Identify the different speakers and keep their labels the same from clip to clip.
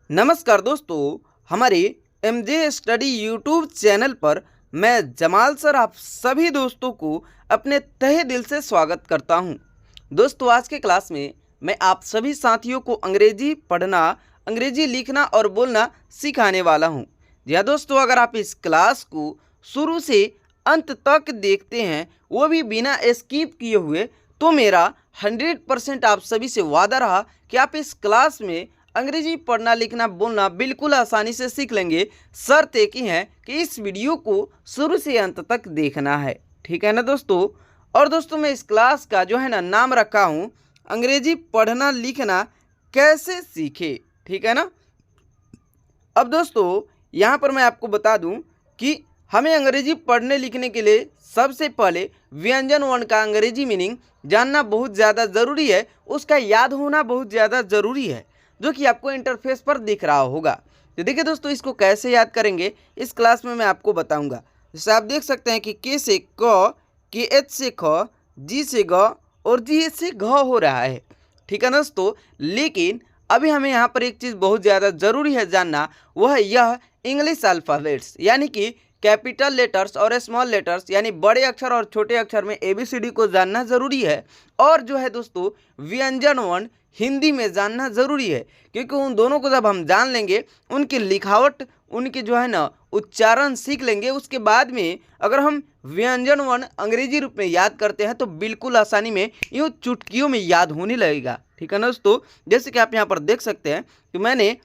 Speaker 1: नमस्कार दोस्तों, हमारे एमजे स्टडी यूट्यूब चैनल पर मैं जमाल सर आप सभी दोस्तों को अपने तहे दिल से स्वागत करता हूं। दोस्तों, आज के क्लास में मैं आप सभी साथियों को अंग्रेजी पढ़ना, अंग्रेजी लिखना और बोलना सिखाने वाला हूं। जी हाँ दोस्तों, अगर आप इस क्लास को शुरू से अंत तक देखते हैं, वो भी बिना स्किप किए हुए, तो मेरा 100% आप सभी से वादा रहा कि आप इस क्लास में अंग्रेजी पढ़ना, लिखना, बोलना बिल्कुल आसानी से सीख लेंगे। शर्त एक ही है कि इस वीडियो को शुरू से अंत तक देखना है, ठीक है ना दोस्तों। और दोस्तों, मैं इस क्लास का जो है ना नाम रखा हूँ अंग्रेजी पढ़ना लिखना कैसे सीखे, ठीक है ना। अब दोस्तों, यहाँ पर मैं आपको बता दूँ कि हमें अंग्रेजी पढ़ने लिखने के लिए सबसे पहले व्यंजन वर्ण का अंग्रेजी मीनिंग जानना बहुत ज़्यादा ज़रूरी है, उसका याद होना बहुत ज़्यादा ज़रूरी है, जो कि आपको इंटरफेस पर दिख रहा होगा। तो देखिए दोस्तों, इसको कैसे याद करेंगे इस क्लास में मैं आपको बताऊंगा। जैसे आप देख सकते हैं कि के से क, के एच से ख, जी से ग और जी एच से घ हो रहा है, ठीक है दोस्तों। लेकिन अभी हमें यहाँ पर एक चीज़ बहुत ज़्यादा ज़रूरी है जानना, वह यह इंग्लिश अल्फ़ाबेट्स यानी कि कैपिटल लेटर्स और स्मॉल लेटर्स यानी बड़े अक्षर और छोटे अक्षर में ABCD को जानना ज़रूरी है। और जो है दोस्तों, व्यंजन वर्ण हिंदी में जानना ज़रूरी है, क्योंकि उन दोनों को जब हम जान लेंगे, उनकी लिखावट, उनके जो है ना उच्चारण सीख लेंगे, उसके बाद में अगर हम व्यंजन वर्ण अंग्रेजी रूप में याद करते हैं तो बिल्कुल आसानी में यूँ चुटकियों में याद होने लगेगा, ठीक है ना दोस्तों। जैसे कि आप यहाँ पर देख सकते हैं कि मैंने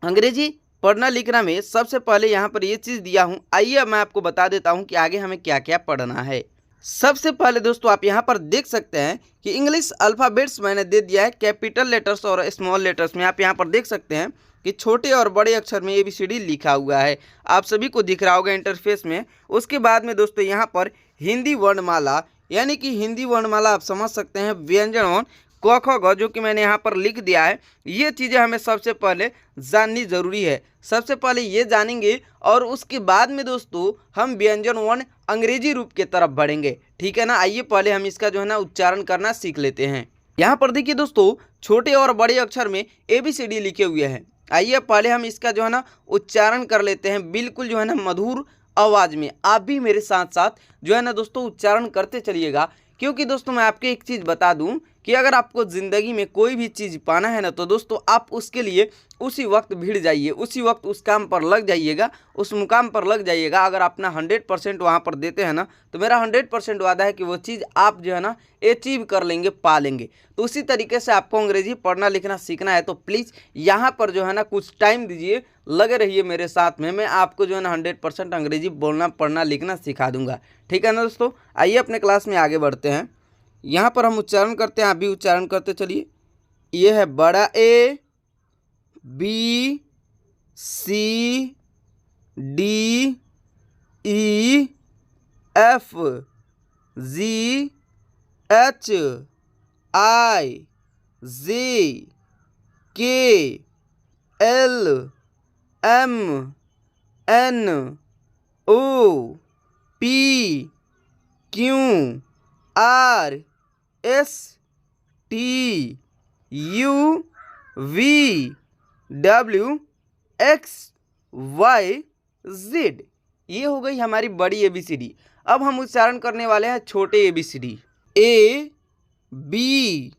Speaker 1: अंग्रेजी पढ़ना लिखना में सबसे पहले यहाँ पर ये चीज़ दिया हूँ। आइए मैं आपको बता देता हूँ कि आगे हमें क्या क्या पढ़ना है। सबसे पहले दोस्तों, आप यहाँ पर देख सकते हैं कि इंग्लिश अल्फ़ाबेट्स मैंने दे दिया है कैपिटल लेटर्स और स्मॉल लेटर्स में। आप यहाँ पर देख सकते हैं कि छोटे और बड़े अक्षर में ABCD लिखा हुआ है, आप सभी को दिख रहा होगा इंटरफेस में। उसके बाद में दोस्तों, यहाँ पर हिंदी वर्णमाला यानी कि हिंदी वर्णमाला आप समझ सकते हैं, व्यंजन वर्ण क ख ग, जो कि मैंने यहाँ पर लिख दिया है। ये चीज़ें हमें सबसे पहले जाननी ज़रूरी है। सबसे पहले ये जानेंगे और उसके बाद में दोस्तों हम व्यंजन वर्ण अंग्रेजी रूप के तरफ बढ़ेंगे, ठीक है ना। आइए पहले हम इसका जो है ना उच्चारण करना सीख लेते हैं। यहाँ पर देखिए दोस्तों, छोटे और बड़े अक्षर में ABCD लिखे हुए हैं। आइए पहले हम इसका जो है ना उच्चारण कर लेते हैं, बिल्कुल जो है ना मधुर आवाज़ में। आप भी मेरे साथ साथ जो है ना दोस्तों उच्चारण करते चलिएगा, क्योंकि दोस्तों मैं आपको एक चीज़ बता दूं कि अगर आपको ज़िंदगी में कोई भी चीज़ पाना है ना, तो दोस्तों आप उसके लिए उसी वक्त भिड़ जाइए, उसी वक्त उस काम पर लग जाइएगा, उस मुकाम पर लग जाइएगा। अगर अपना 100% वहाँ पर देते हैं ना, तो मेरा 100% वादा है कि वो चीज़ आप जो है ना अचीव कर लेंगे, पा लेंगे। तो उसी तरीके से आपको अंग्रेजी पढ़ना लिखना सीखना है, तो प्लीज़ यहाँ पर जो है ना कुछ टाइम दीजिए, लगे रहिए मेरे साथ में। मैं आपको जो है ना 100% अंग्रेजी बोलना, पढ़ना, लिखना सिखा दूंगा, ठीक है ना दोस्तों। आइए अपने क्लास में आगे बढ़ते हैं। यहाँ पर हम उच्चारण करते हैं, आप भी उच्चारण करते चलिए। ये है बड़ा A, B, C, D, E, F, G, H, I, J, K, L, M, N, O, P, Q, R, S, T, U, V, W, X, Y, Z। ये हो गई हमारी बड़ी ABCD। अब हम उच्चारण करने वाले हैं छोटे ABCD। A, B,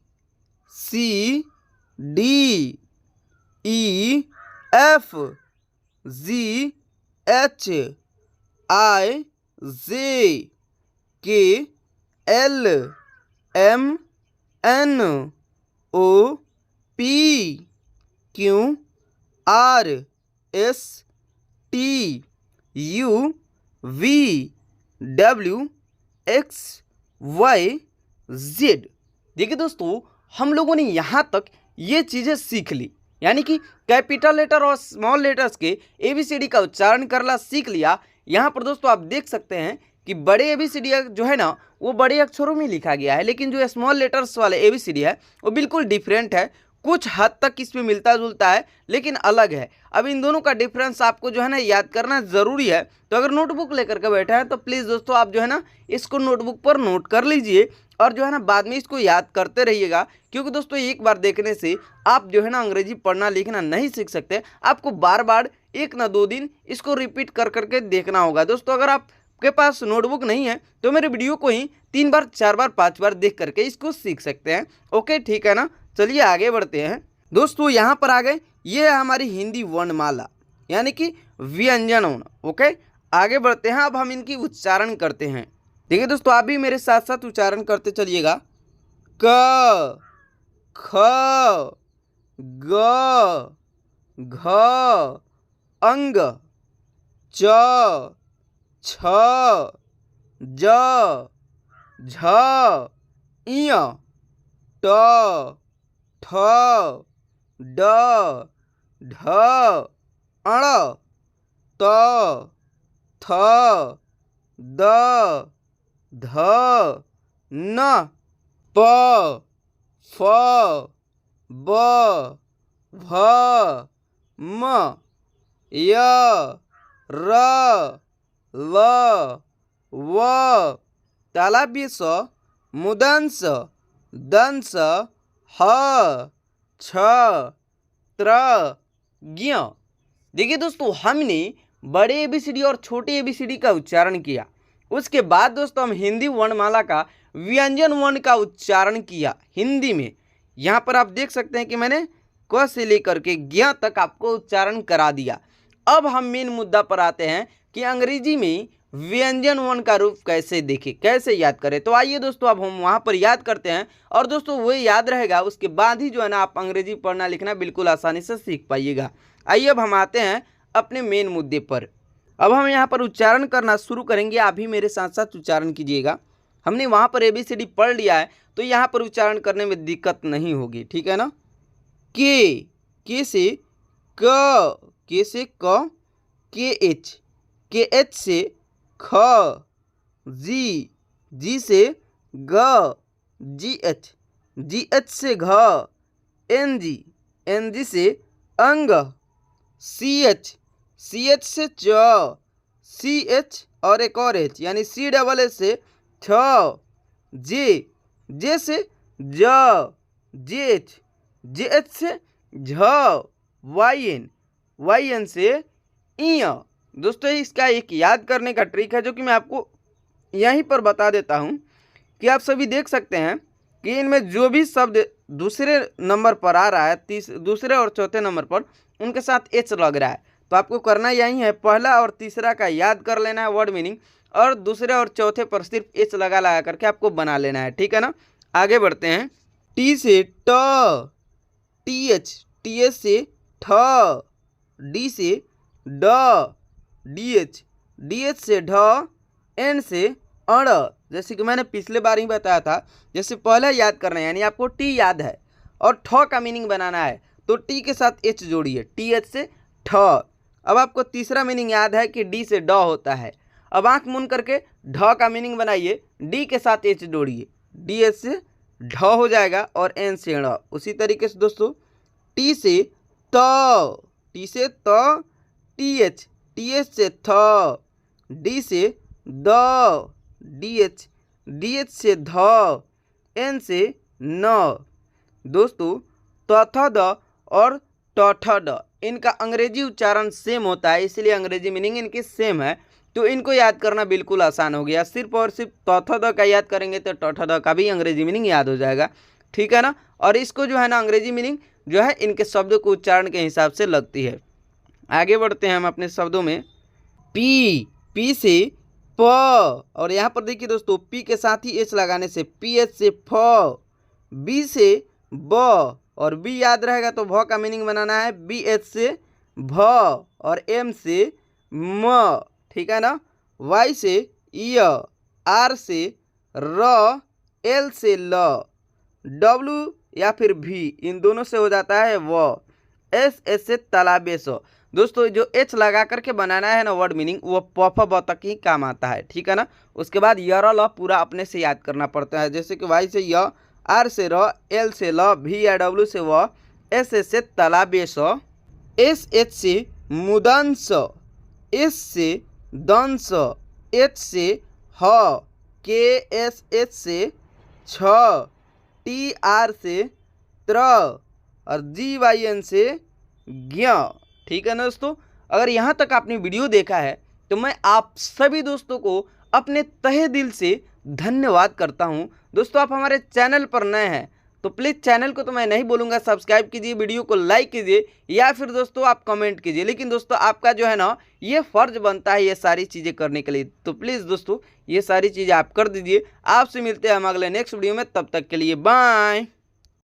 Speaker 1: C, D, E, F, G, H, I, J, K, L, M, N, O, P, Q, R, S, T, U, V, W, X, Y, Z। देखिए दोस्तों, हम लोगों ने यहाँ तक ये चीज़ें सीख ली, यानी कि कैपिटल लेटर और स्मॉल लेटर्स के ABCD का उच्चारण करना सीख लिया। यहाँ पर दोस्तों आप देख सकते हैं कि बड़े ABCD जो है ना वो बड़े अक्षरों में लिखा गया है, लेकिन जो स्मॉल लेटर्स वाले ABCD है वो बिल्कुल डिफरेंट है। कुछ हद तक इसमें मिलता जुलता है, लेकिन अलग है। अब इन दोनों का डिफरेंस आपको जो है ना याद करना ज़रूरी है। तो अगर नोटबुक लेकर के बैठे हैं तो प्लीज़ दोस्तों आप जो है ना इसको नोटबुक पर नोट कर लीजिए और जो है ना बाद में इसको याद करते रहिएगा, क्योंकि दोस्तों एक बार देखने से आप जो है ना अंग्रेजी पढ़ना लिखना नहीं सीख सकते। आपको बार बार 1 ना 2 दिन इसको रिपीट कर करके देखना होगा। दोस्तों अगर आपके पास नोटबुक नहीं है तो मेरे वीडियो को ही 3 बार 4 बार 5 बार देख करके इसको सीख सकते हैं। ओके ठीक है ना, चलिए आगे बढ़ते हैं। दोस्तों यहाँ पर आ गए, ये है हमारी हिंदी वर्णमाला यानी कि व्यंजन वर्ण। ओके आगे बढ़ते हैं, अब हम इनकी उच्चारण करते हैं। देखिए दोस्तों आप भी मेरे साथ साथ उच्चारण करते चलिएगा। क, ख, ग, घ, अंग, च, छ, ज, झ, इय, ट, ठ, ड, ढ, अण, त, थ, द, ध, न, प, फ, ब, भ, म, य, र, ल, व, तालव्य स, मूर्धन्य स, दंश, ह, छ, त्र, ज्ञ। देखिए दोस्तों हमने बड़े ABCD और छोटे ABCD का उच्चारण किया, उसके बाद दोस्तों हम हिंदी वर्णमाला का व्यंजन वर्ण का उच्चारण किया हिंदी में। यहाँ पर आप देख सकते हैं कि मैंने क से लेकर के ज्ञ तक आपको उच्चारण करा दिया। अब हम मेन मुद्दा पर आते हैं कि अंग्रेजी में व्यंजन वर्ण का रूप कैसे देखें, कैसे याद करें। तो आइए दोस्तों अब हम वहाँ पर याद करते हैं, और दोस्तों वो याद रहेगा उसके बाद ही जो है ना आप अंग्रेजी पढ़ना लिखना बिल्कुल आसानी से सीख पाइएगा। आइए अब हम आते हैं अपने मेन मुद्दे पर। अब हम यहाँ पर उच्चारण करना शुरू करेंगे, आप भी मेरे साथ साथ उच्चारण कीजिएगा। हमने वहाँ पर ABCD पढ़ लिया है तो यहाँ पर उच्चारण करने में दिक्कत नहीं होगी, ठीक है ना। के से क, के से क, के एच से ख, जी से ग, जी एच से घ, एन जी से अंग, सी एच से च, सी एच और एक और एच यानी CSS से छ, जे से ज, जे एच से झ, वाई एन से इय। दोस्तों इसका एक याद करने का ट्रिक है जो कि मैं आपको यहीं पर बता देता हूं कि आप सभी देख सकते हैं कि इनमें जो भी शब्द दूसरे नंबर पर आ रहा है, दूसरे और चौथे नंबर पर उनके साथ एच लग रहा है, तो आपको करना यही है, पहला और तीसरा का याद कर लेना है वर्ड मीनिंग, और दूसरे और चौथे पर सिर्फ एच लगा करके आपको बना लेना है, ठीक है ना। आगे बढ़ते हैं। टी से ट, टी एच से ठ, डी से ड, डी एच से ढ, एन से अड़। जैसे कि मैंने पिछले बार ही बताया था, जैसे पहले याद करना है यानी आपको टी याद है और ठ का मीनिंग बनाना है तो टी के साथ एच जोड़िए, टी एच से ठ। अब आपको तीसरा मीनिंग याद है कि डी से ड होता है, अब आंख मूंद करके ढ का मीनिंग बनाइए, डी के साथ एच जोड़िए, डी एच से ढ हो जाएगा और एन से ण। उसी तरीके से दोस्तों टी से त, टी एच से थ, डी से द, डी एच से ध, एन से न। दोस्तों तथ द और टठ ड इनका अंग्रेजी उच्चारण सेम होता है, इसलिए अंग्रेजी मीनिंग इनकी सेम है, तो इनको याद करना बिल्कुल आसान हो गया। सिर्फ और सिर्फ तथ द का याद करेंगे तो टठ द का भी अंग्रेजी मीनिंग याद हो जाएगा, ठीक है ना। और इसको जो है ना अंग्रेजी मीनिंग जो है इनके शब्दों को उच्चारण के हिसाब से लगती है। आगे बढ़ते हैं हम अपने शब्दों में। पी से प, और यहाँ पर देखिए दोस्तों पी के साथ ही एच लगाने से पी एच से फ, बी से ब, और बी याद रहेगा तो भ का मीनिंग बनाना है, बी एच से भ, और एम से म, ठीक है ना। वाई से य, आर से र, एल से ल, डब्ल्यू या फिर भी इन दोनों से हो जाता है व, एस से तालाबे स। दोस्तों जो एच लगा करके बनाना है ना वर्ड मीनिंग वो प फ ब तक ही काम आता है, ठीक है ना। उसके बाद य र ल पूरा अपने से याद करना पड़ता है, जैसे कि वाई से य, आर से र, एल से ल, भी या डब्ल्यू से व, एस से तालाबे स, एस एच से मूर्धन्य, एस से दंश, एच से ह, के एस एच से छ, TR से त्र और GYN से ज्ञ। ठीक है ना दोस्तों। अगर यहाँ तक आपने वीडियो देखा है तो मैं आप सभी दोस्तों को अपने तहे दिल से धन्यवाद करता हूँ। दोस्तों आप हमारे चैनल पर नए हैं तो प्लीज़ चैनल को तो मैं नहीं बोलूँगा सब्सक्राइब कीजिए, वीडियो को लाइक कीजिए या फिर दोस्तों आप कमेंट कीजिए, लेकिन दोस्तों आपका जो है ना ये फ़र्ज़ बनता है ये सारी चीज़ें करने के लिए। तो प्लीज़ दोस्तों ये सारी चीज़ें आप कर दीजिए। आपसे मिलते हैं हम अगले नेक्स्ट वीडियो में, तब तक के लिए बाय।